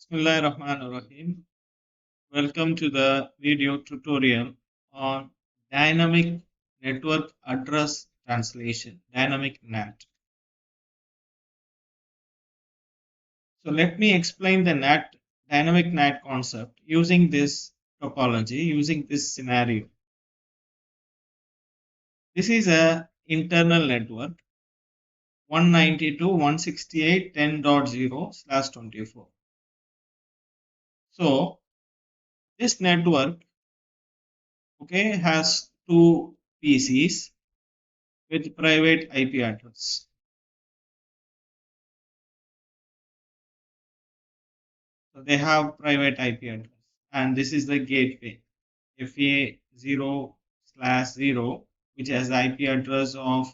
Bismillahirrahmanirrahim. Welcome to the video tutorial on dynamic network address translation, dynamic NAT. So let me explain the NAT, dynamic NAT concept using this topology, using this scenario. This is a internal network 192.168.10.0/24. So this network has two PCs with private IP address. So they have private IP address, and this is the gateway FA0/0, which has the IP address of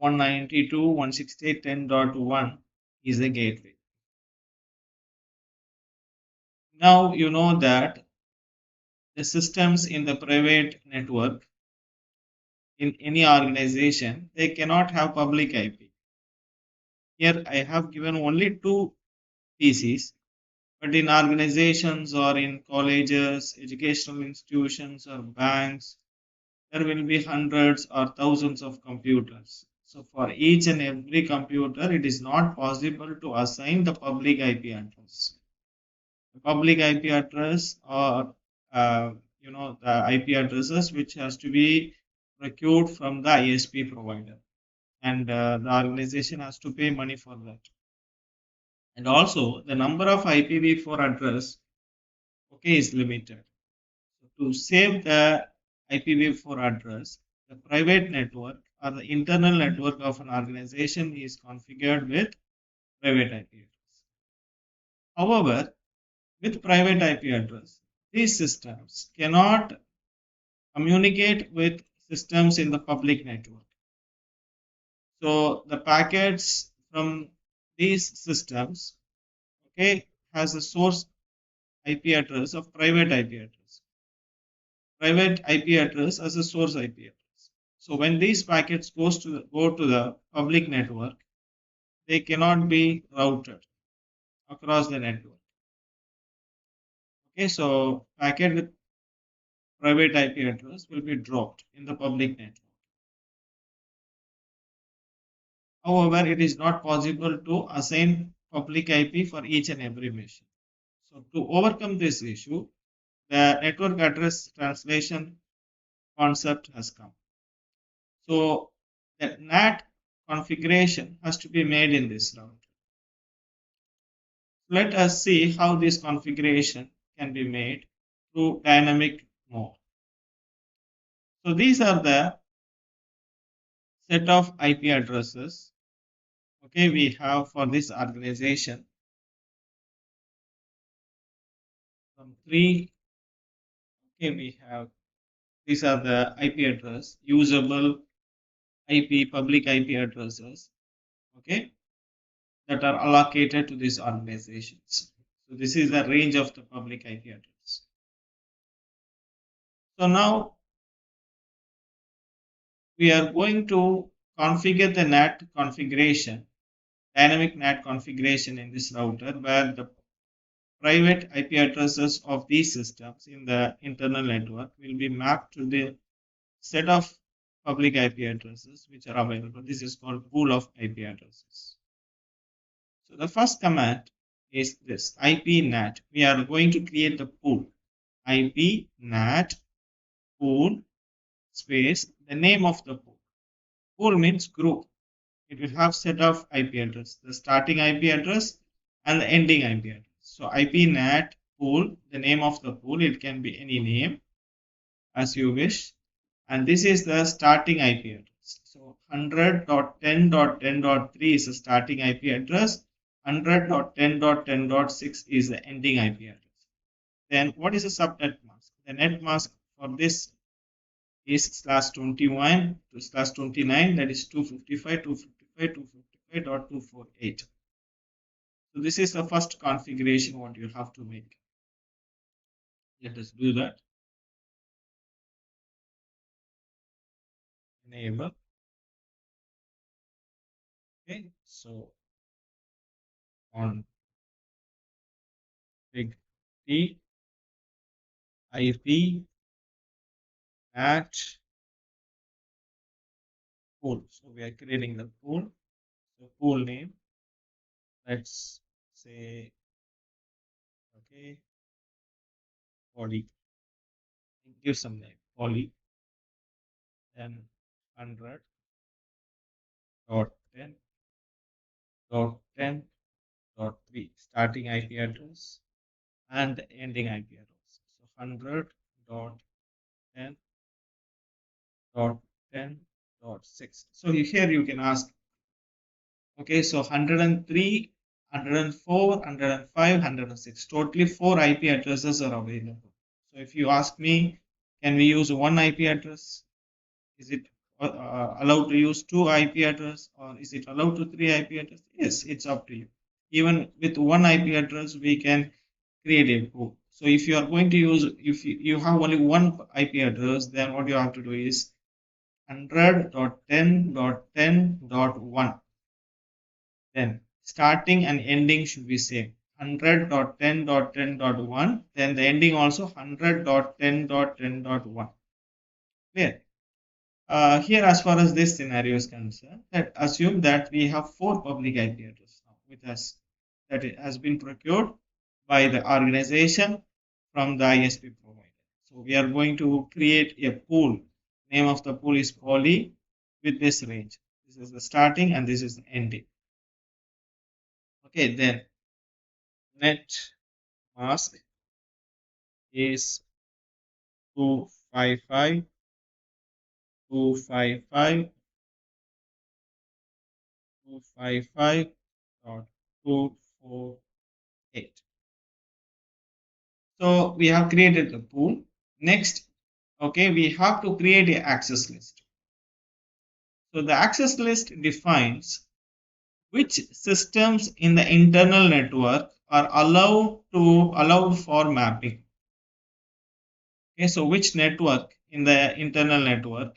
192.168.10.1 is the gateway. Now you know that the systems in the private network in any organization, they cannot have public IP. Here I have given only two PCs, but in organizations or in colleges, educational institutions or banks, there will be hundreds or thousands of computers. So for each and every computer, it is not possible to assign the public IP address. The public IP address or the IP addresses which has to be procured from the ISP provider, and the organization has to pay money for that. And also the number of IPv4 address is limited. To save the IPv4 address, the private network or the internal network of an organization is configured with private IP address. However, with private IP address, these systems cannot communicate with systems in the public network. So the packets from these systems has a source IP address of private IP address. Private IP address as a source IP address. So when these packets go to the public network, they cannot be routed across the network. So packet with private IP address will be dropped in the public network. However, it is not possible to assign public IP for each and every machine. So to overcome this issue, the network address translation concept has come. So the NAT configuration has to be made in this route. Let us see how this configuration can be made through dynamic mode. So these are the set of IP addresses we have for this organization from three. We have, these are the IP address, usable IP, public IP addresses that are allocated to these organizations. So this is the range of the public IP address. So now we are going to configure the NAT configuration, dynamic NAT configuration in this router, where the private IP addresses of these systems in the internal network will be mapped to the set of public IP addresses which are available. This is called pool of IP addresses. So the first command is this IP NAT. We are going to create the pool. IP NAT pool space the name of the pool. Pool means group. It will have set of IP address, the starting IP address and the ending IP address. So IP NAT pool, the name of the pool, it can be any name as you wish. And this is the starting IP address. So 100.10.10.3 is the starting IP address. 100.10.10.6 is the ending IP address. Then what is the subnet mask? The net mask for this is /21 to /29, that is 255.255.248. So this is the first configuration what you have to make. Let us do that. Enable. Okay, so on big T, IP, at pool. So we are creating the pool. So pool name, let's say, okay, poly. Give some name, poly, then 100.10.10.3, starting IP address and ending IP address. So 100.10.10.6. So here you can ask, okay, so 103, 104, 105, 106. Totally 4 IP addresses are available. So if you ask me, can we use one IP address? Is it allowed to use two IP address, or is it allowed to three IP address? Yes, it's up to you. Even with one IP address, we can create a pool. So if you are going to use, if you have only one IP address, then what you have to do is 100.10.10.1. Then starting and ending should be same. 100.10.10.1. Then the ending also 100.10.10.1. Clear? Here, as far as this scenario is concerned, that assume that we have 4 public IP addresses now with us, that it has been procured by the organization from the ISP provider. So we are going to create a pool. Name of the pool is poly with this range. This is the starting and this is the ending. Okay, then net mask is 255, 255, 255.248. So we have created the pool. Next, okay, we have to create a access list. So the access list defines which systems in the internal network are allowed for mapping. Okay, so which network in the internal network,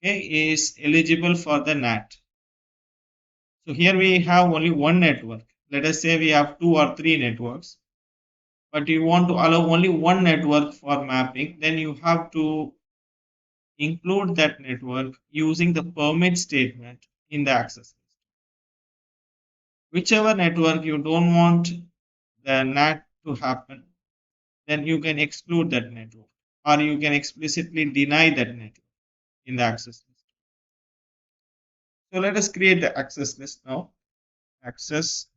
okay, is eligible for the NAT. So here we have only one network. Let us say we have 2 or 3 networks, but you want to allow only one network for mapping, then you have to include that network using the permit statement in the access list. Whichever network you don't want the NAT to happen, then you can exclude that network, or you can explicitly deny that network in the access list. So let us create the access list now. Access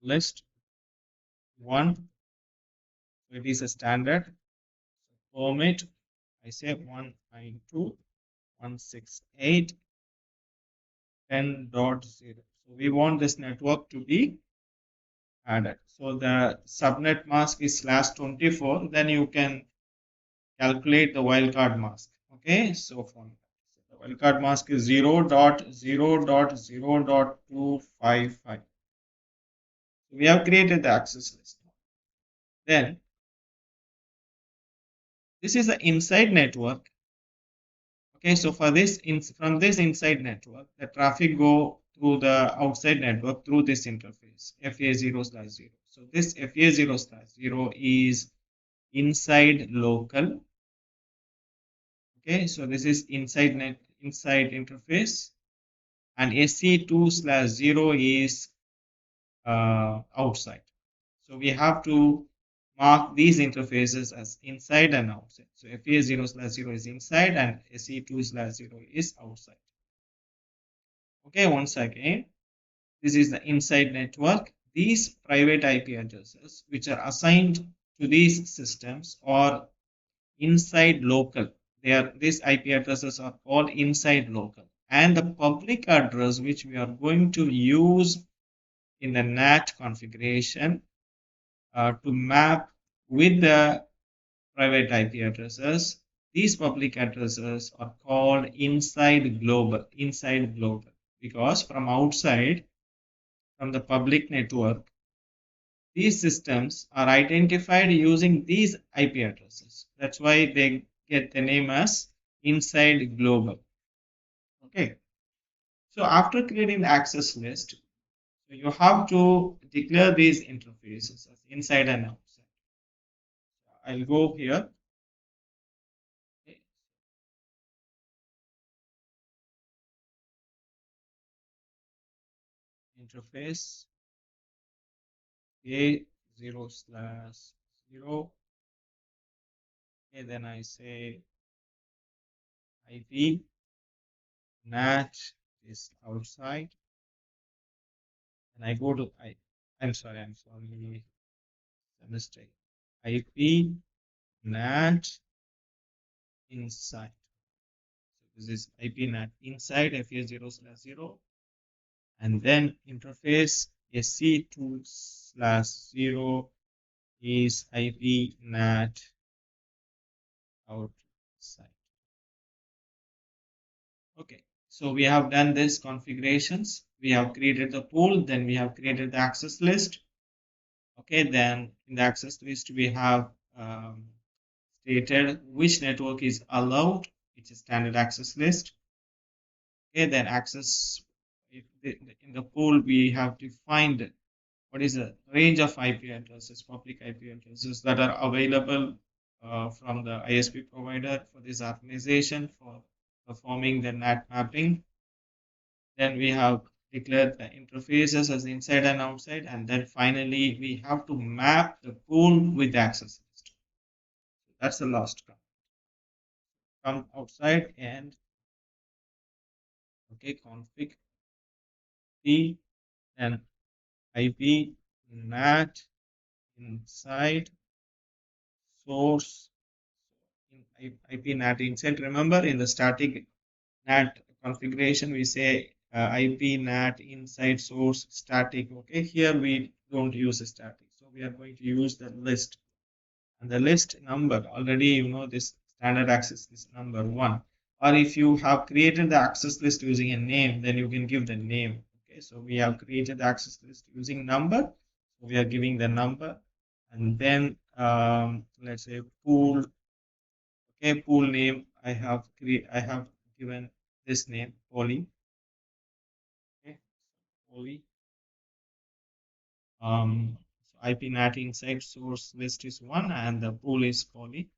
list 1. So it is a standard permit. I say 192.168.10.0. So we want this network to be added. So the subnet mask is /24. Then you can calculate the wildcard mask. Okay, so for the wildcard mask is 0.0.0.255. So we have created the access list. Then this is the inside network. Okay, so for this from this inside network, the traffic go through the outside network through this interface FA0/0. So this FA0/0 is inside local. Okay, so this is inside interface, and SC2/0 is outside. So we have to mark these interfaces as inside and outside. So FA0/0 is inside and SC2/0 is outside. Okay, once again, this is the inside network. These private IP addresses which are assigned to these systems are inside local. These IP addresses are called inside local. And the public address which we are going to use in the NAT configuration to map with the private IP addresses, these public addresses are called inside global, because from outside, from the public network, these systems are identified using these IP addresses. That's why they get the name as inside global. Okay. So after creating the access list, so you have to declare these interfaces as inside and outside. I'll go here. Okay. Interface A0/0. Okay, then I say IP NAT is outside, and I go to I'm sorry, a mistake. IP NAT inside. So this is IP NAT inside FA0/0, and then interface SC2/0 is IP NAT outside. Okay, so we have done this configurations. We have created the pool, then we have created the access list. Okay, then in the access list we have stated which network is allowed. It's a standard access list. Okay, then access in the pool we have defined what is the range of IP addresses, public IP addresses that are available from the ISP provider for this organization for performing the NAT mapping. Then we have declared the interfaces as inside and outside, and then finally we have to map the pool with the access list. That's the last come. Come outside and okay, config P and IP NAT inside source in IP NAT inside. Remember in the static NAT configuration we say IP NAT inside source static. Okay, here we don't use a static, so we are going to use the list. And the list number already you know this standard access list number 1, or if you have created the access list using a name, then you can give the name. Okay, so we have created the access list using number, so we are giving the number, and then let's say pool. Okay, pool name I have given this name poly. Okay, poly. So IP NAT inside source list is 1 and the pool is poly.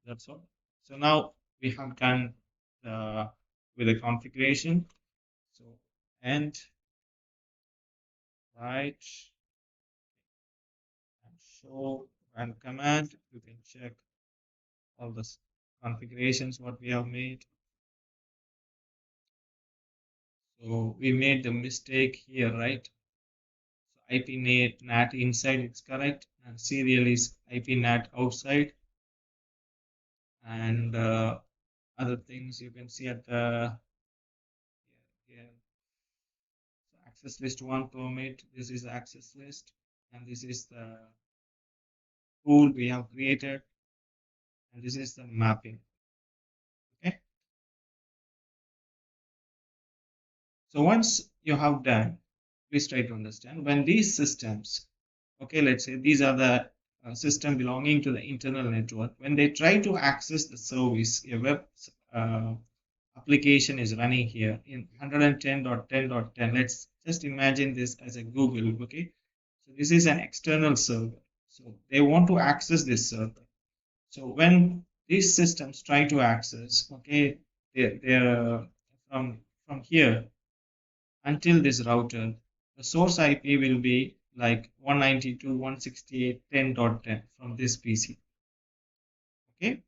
That's all. So now we have done with the configuration. So end, right, and show and command. You can check all the configurations what we have made. So we made the mistake here, right? So IP NAT inside is correct, and serial is IP NAT outside, and other things you can see at the here. So access list 1 permit. This is the access list, and this is the pool we have created, and this is the mapping. Okay, so once you have done, please try to understand when these systems, okay, let's say these are the system belonging to the internal network, when they try to access the service, a web uh, application is running here in 110.10.10. Let's just imagine this as a Google. Okay, so this is an external server, so they want to access this server. So when these systems try to access, okay, they're from here until this router, the source IP will be like 192.168.10.10 from this PC. Okay,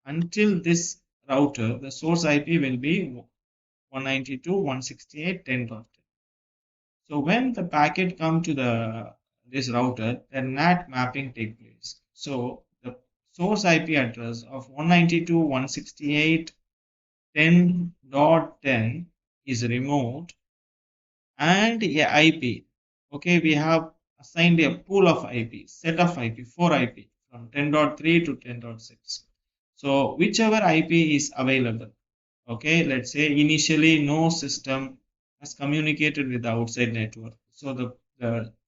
until this router, the source IP will be 192.168.10.10. So when the packet come to the this router, the NAT mapping take place. So the source IP address of 192.168.10.10 is removed, and a IP. Okay, we have assigned a pool of IP, set of IP, 4 IP from 10.3 to 10.6. So whichever IP is available, okay, let's say initially no system has communicated with the outside network. So the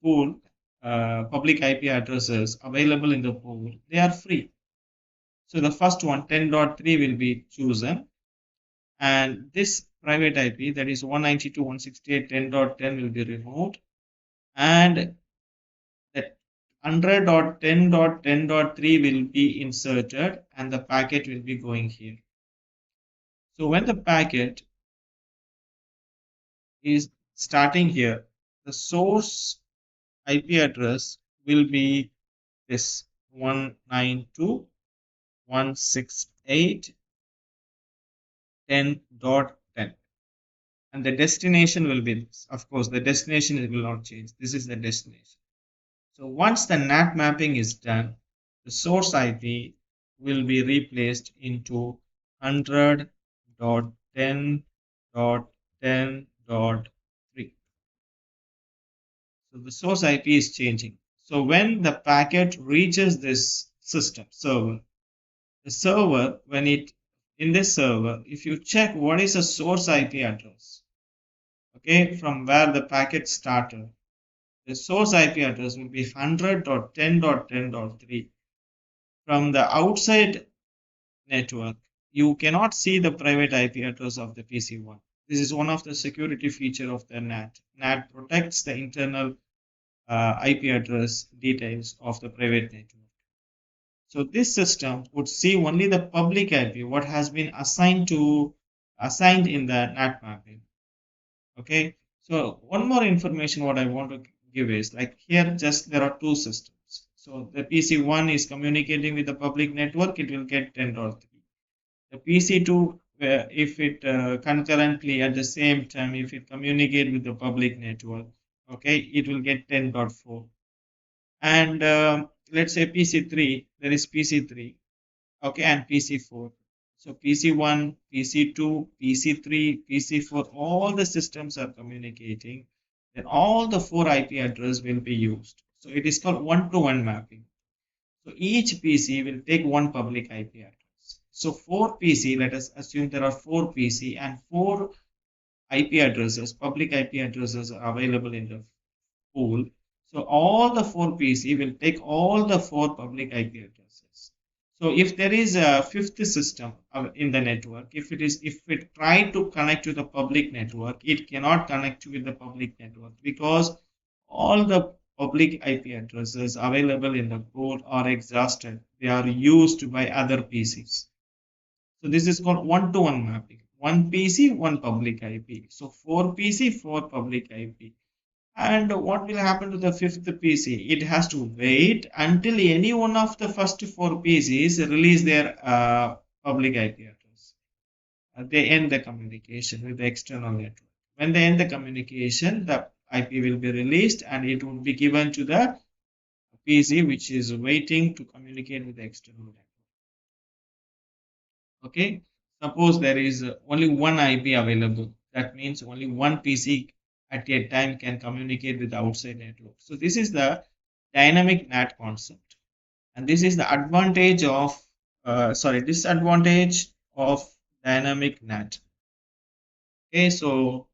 pool, public IP addresses available in the pool, they are free. So the first one, 10.3 will be chosen, And this private IP, that is 192.168.10.10, will be removed, and that 100.10.10.3 will be inserted, and the packet will be going here. So when the packet is starting here, the source IP address will be this 192.168.10.10, and the destination will be this. Of course, the destination will not change. This is the destination. So once the NAT mapping is done, the source IP will be replaced into 100.10.10.3. So the source IP is changing. So when the packet reaches this system server, the server, when it in this server, if you check what is the source IP address, okay, from where the packet started, the source IP address will be 100.10.10.3. From the outside network, you cannot see the private IP address of the PC1. This is one of the security feature of the NAT. NAT protects the internal IP address details of the private network. So this system would see only the public IP, what has been assigned in the NAT mapping. Okay. So one more information what I want to give is like here just there are two systems. So the PC1 is communicating with the public network, it will get 10.3. The PC2, if it concurrently at the same time, if it communicate with the public network, okay, it will get 10.4. And let's say PC3, there is PC3, okay, and PC4. So PC1, PC2, PC3, PC4, all the systems are communicating. Then all the four IP address will be used. So it is called one-to-one mapping. So each PC will take one public IP address. So four PC, let us assume there are four PC and four IP addresses, public IP addresses are available in the pool. So all the four PC will take all the four public IP addresses. So if there is a fifth system in the network, if it try to connect to the public network, it cannot connect with the public network because all the public IP addresses available in the pool are exhausted. They are used by other PCs. So this is called one-to-one mapping. One PC, one public IP. So four PC, four public IP. And what will happen to the fifth PC? It has to wait until any one of the first four PCs release their public IP address. They end the communication with the external network. When they end the communication, the IP will be released and it will be given to the PC which is waiting to communicate with the external network. Okay, suppose there is only one IP available. That means only one PC at a time can communicate with the outside network. So this is the dynamic NAT concept, and this is the disadvantage of dynamic NAT. Okay, so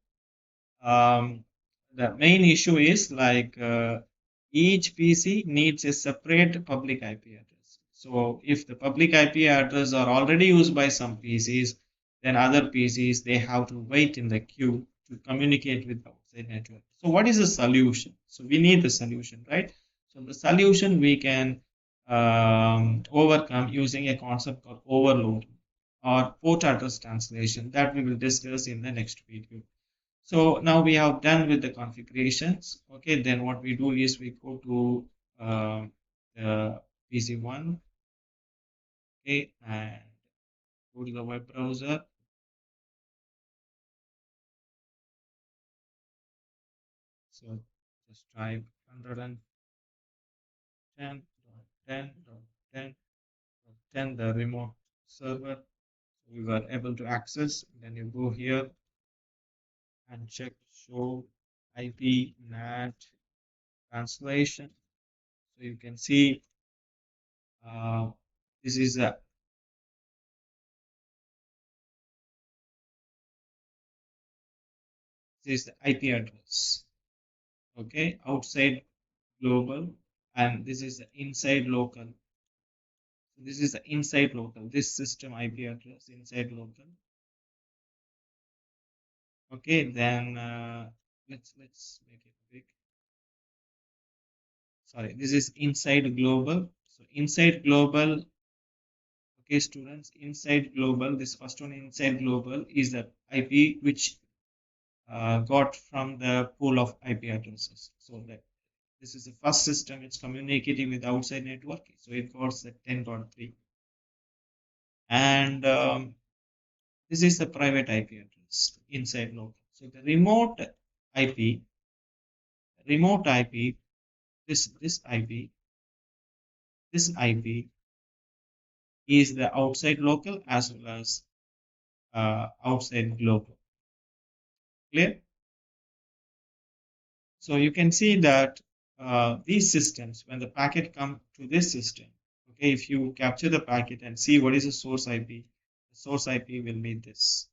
um, the main issue is like each PC needs a separate public IP address. So if the public IP address are already used by some PCs, then other PCs they have to wait in the queue to communicate with the outside network. So what is the solution? So we need the solution, right? So the solution we can overcome using a concept called overloading or port address translation that we will discuss in the next video. So now we have done with the configurations. Okay, then what we do is we go to the PC1, okay, and go to the web browser. So just type 110.10.10.10, the remote server. We were able to access. Then you go here and check show IP NAT translation. So you can see uh, this is a this is the IP address. Okay, outside global, and this is the inside local. This is the inside local. This system IP address inside local. Okay, then let's make it big. Sorry, this is inside global. So inside global, okay, students, inside global. This first one inside global is the IP which got from the pool of IP addresses. So that this is the first system it's communicating with outside network. So it got the 10.3, and this is the private IP address inside local. So the IP, remote IP, this IP, this IP is the outside local as well as outside global. Clear? So you can see that these systems, when the packet come to this system, okay, if you capture the packet and see what is the source IP, the source IP will be this.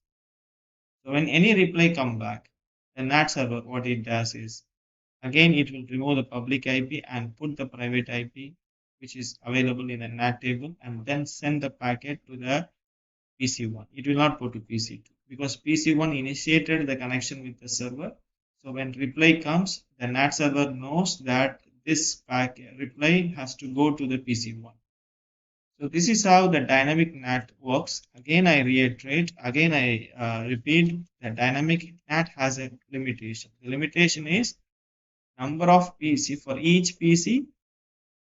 So when any reply come back, the NAT server, what it does is, again, it will remove the public IP and put the private IP, which is available in the NAT table, and then send the packet to the PC1. It will not go to PC2 because PC1 initiated the connection with the server. So when reply comes, the NAT server knows that this packet reply has to go to the PC1. So this is how the dynamic NAT works. Again, I reiterate, again I repeat, the dynamic NAT has a limitation. The limitation is number of PC. For each PC,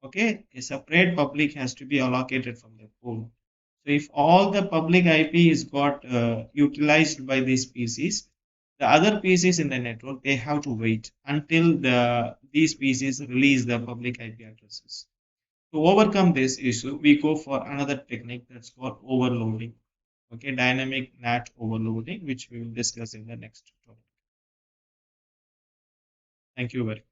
okay, a separate public has to be allocated from the pool. So if all the public IP is got utilized by these PCs, the other PCs in the network, they have to wait until these PCs release the public IP addresses. To overcome this issue, we go for another technique that's called overloading. Okay, dynamic NAT overloading, which we will discuss in the next topic. Thank you very much.